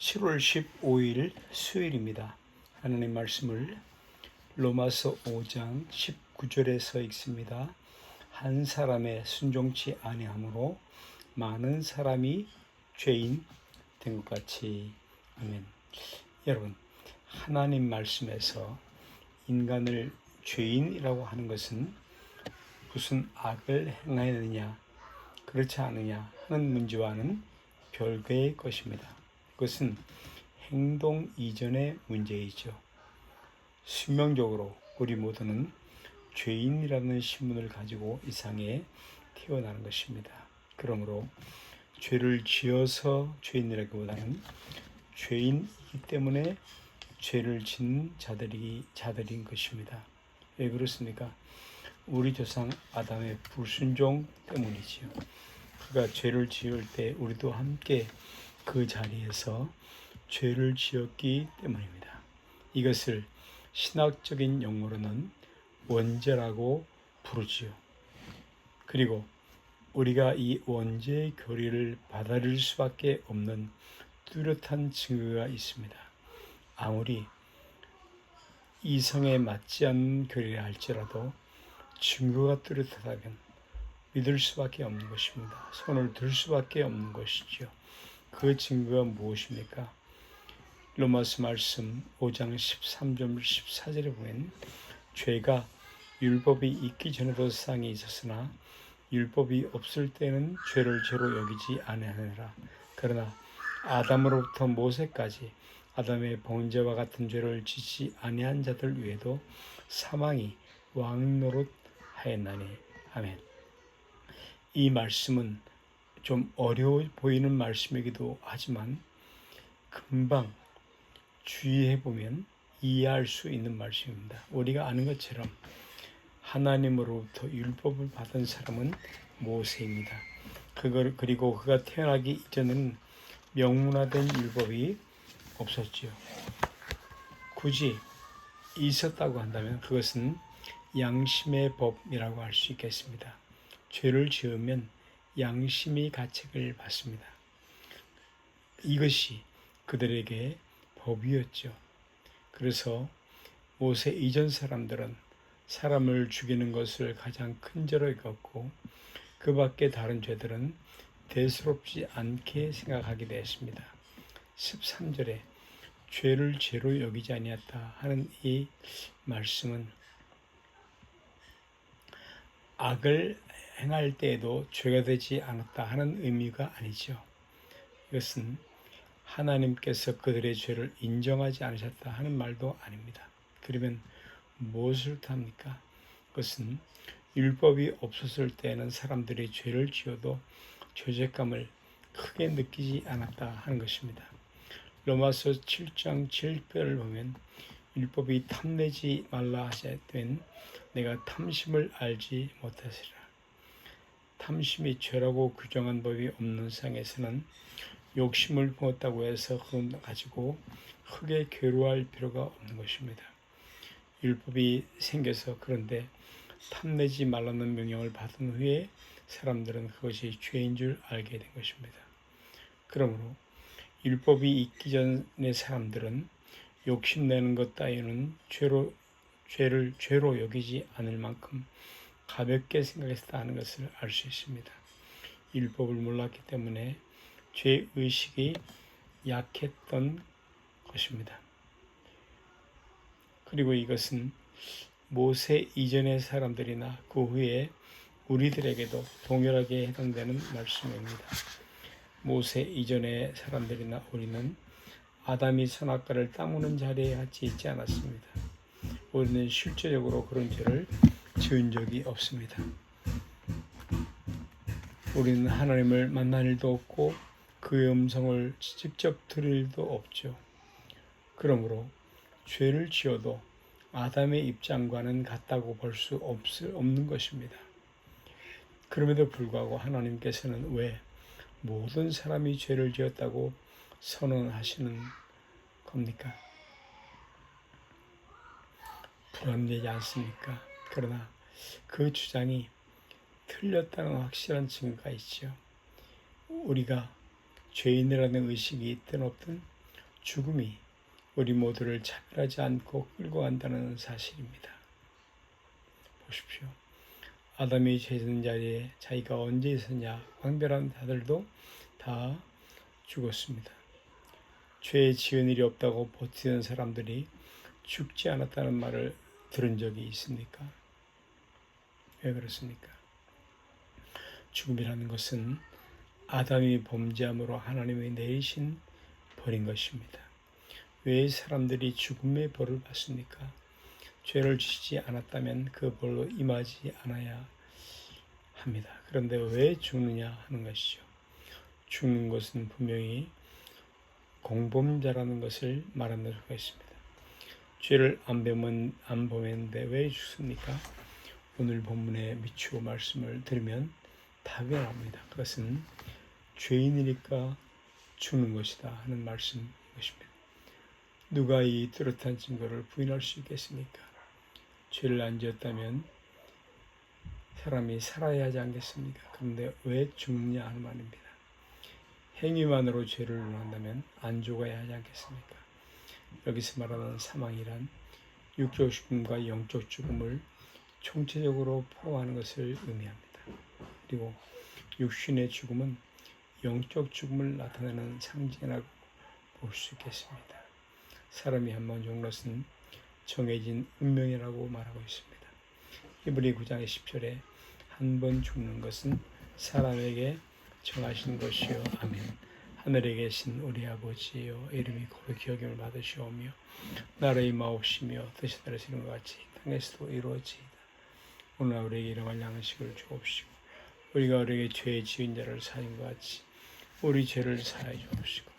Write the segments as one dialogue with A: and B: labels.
A: 7월 15일 수요일입니다. 하나님 말씀을 로마서 5장 19절에서 읽습니다. 한 사람의 순종치 아니함으로 많은 사람이 죄인 된 것 같이. 아멘. 여러분, 하나님 말씀에서 인간을 죄인이라고 하는 것은 무슨 악을 행하였느냐 그렇지 않느냐 하는 문제와는 별개의 것입니다. 그것은 행동 이전의 문제이죠. 수명적으로 우리 모두는 죄인이라는 신분을 가지고 이 세상에 태어나는 것입니다. 그러므로 죄를 지어서 죄인이라기보다는 죄인이기 때문에 죄를 짓는 자들인 것입니다. 왜 그렇습니까? 우리 조상 아담의 불순종 때문이지요. 그가 죄를 지을 때 우리도 함께 그 자리에서 죄를 지었기 때문입니다. 이것을 신학적인 용어로는 원죄라고 부르지요. 그리고 우리가 이 원죄의 교리를 받아들일 수밖에 없는 뚜렷한 증거가 있습니다. 아무리 이성에 맞지 않는 교리라 할지라도 증거가 뚜렷하다면 믿을 수밖에 없는 것입니다. 손을 들 수밖에 없는 것이죠. 그 증거가 무엇입니까? 로마서 말씀 5장 13절 14절에 보면 죄가 율법이 있기 전에도 세상에 있었으나 율법이 없을 때는 죄를 죄로 여기지 아니하느라. 그러나 아담으로부터 모세까지 아담의 범죄와 같은 죄를 짓지 아니한 자들 외에도 사망이 왕노릇하였나니. 아멘. 이 말씀은 좀 어려워 보이는 말씀이기도 하지만 금방 주의해 보면 이해할 수 있는 말씀입니다. 우리가 아는 것처럼 하나님으로부터 율법을 받은 사람은 모세입니다. 그리고 그가 태어나기 이전에는 명문화된 율법이 없었지요. 굳이 있었다고 한다면 그것은 양심의 법이라고 할 수 있겠습니다. 죄를 지으면 양심이 가책을 받습니다. 이것이 그들에게 법이었죠. 그래서 모세 이전 사람들은 사람을 죽이는 것을 가장 큰 죄로 여겼고 그 밖에 다른 죄들은 대수롭지 않게 생각하게 되었습니다. 13절에 죄를 죄로 여기지 아니었다 하는 이 말씀은 악을 행할 때에도 죄가 되지 않았다 하는 의미가 아니죠. 이것은 하나님께서 그들의 죄를 인정하지 않으셨다 하는 말도 아닙니다. 그러면 무엇을 합니까? 그것은 율법이 없었을 때는 사람들이 죄를 지어도 죄책감을 크게 느끼지 않았다 하는 것입니다. 로마서 7장 7절을 보면 율법이 탐내지 말라 하셨던 내가 탐심을 알지 못하시라. 탐심이 죄라고 규정한 법이 없는 세상에서는 욕심을 부었다고 해서 그걸 가지고 크게 괴로워할 필요가 없는 것입니다. 율법이 생겨서 그런데 탐내지 말라는 명령을 받은 후에 사람들은 그것이 죄인 줄 알게 된 것입니다. 그러므로 율법이 있기 전의 사람들은 욕심내는 것 따위는 죄를 죄로 여기지 않을 만큼 가볍게 생각했다 하는 것을 알 수 있습니다. 율법을 몰랐기 때문에 죄의식이 약했던 것입니다. 그리고 이것은 모세 이전의 사람들이나 그 후에 우리들에게도 동일하게 해당되는 말씀입니다. 모세 이전의 사람들이나 우리는 아담이 선악과를 따먹는 자리에 같이 있지 않았습니다. 우리는 실제적으로 그런 죄를 지은 적이 없습니다. 우리는 하나님을 만날 일도 없고 그의 음성을 직접 들을 일도 없죠. 그러므로 죄를 지어도 아담의 입장과는 같다고 볼 수 없는 것입니다. 그럼에도 불구하고 하나님께서는 왜 모든 사람이 죄를 지었다고 선언하시는 겁니까? 불합리하지 않습니까? 그러나 그 주장이 틀렸다는 확실한 증거가 있죠. 우리가 죄인이라는 의식이 있든 없든 죽음이 우리 모두를 차별하지 않고 끌고 간다는 사실입니다. 보십시오. 아담이 죄 짓는 자리에 자기가 언제 있었냐 황별한 자들도 다 죽었습니다. 죄 지은 일이 없다고 버티는 사람들이 죽지 않았다는 말을 들은 적이 있습니까? 왜 그렇습니까? 죽음이라는 것은 아담이 범죄함으로 하나님이 내리신 벌인 것입니다. 왜 사람들이 죽음의 벌을 받습니까? 죄를 지지 않았다면 그 벌로 임하지 않아야 합니다. 그런데 왜 죽느냐 하는 것이죠. 죽는 것은 분명히 공범자라는 것을 말하는 수가 있습니다. 죄를 안 범했는데 왜 죽습니까? 오늘 본문의 미추어 말씀을 들으면 답이 나옵니다. 그것은 죄인이니까 죽는 것이다 하는 말씀인 것입니다. 누가 이 뚜렷한 증거를 부인할 수 있겠습니까? 죄를 안 지었다면 사람이 살아야 하지 않겠습니까? 그런데 왜 죽느냐 하는 말입니다. 행위만으로 죄를 논한다면 안 죽어야 하지 않겠습니까? 여기서 말하는 사망이란 육적 죽음과 영적 죽음을 총체적으로 포함하는 것을 의미합니다. 그리고 육신의 죽음은 영적 죽음을 나타내는 상징이라고 볼 수 있겠습니다. 사람이 한번 죽는 것은 정해진 운명이라고 말하고 있습니다. 히브리 9장 10절에 한 번 죽는 것은 사람에게 정하신 것이요. 아멘. 하늘에 계신 우리 아버지여 이름이 거룩히 여김을 받으시오며 나라의 마옵시며 뜻이 하늘에서 이룬 것 같이 땅에서도 이루어지이다. 오늘 우리에게 일용할 양식을 주옵시고 우리가 우리에게 죄 지은 자를 사인 것 같이 우리 죄를 사하여 주옵시고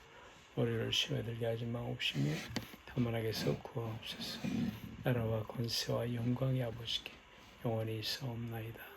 A: 우리를 시험에 들게 하지 마옵시며 다만 악에서 구하옵소서. 나라와 권세와 영광이 아버지께 영원히 있사옵나이다.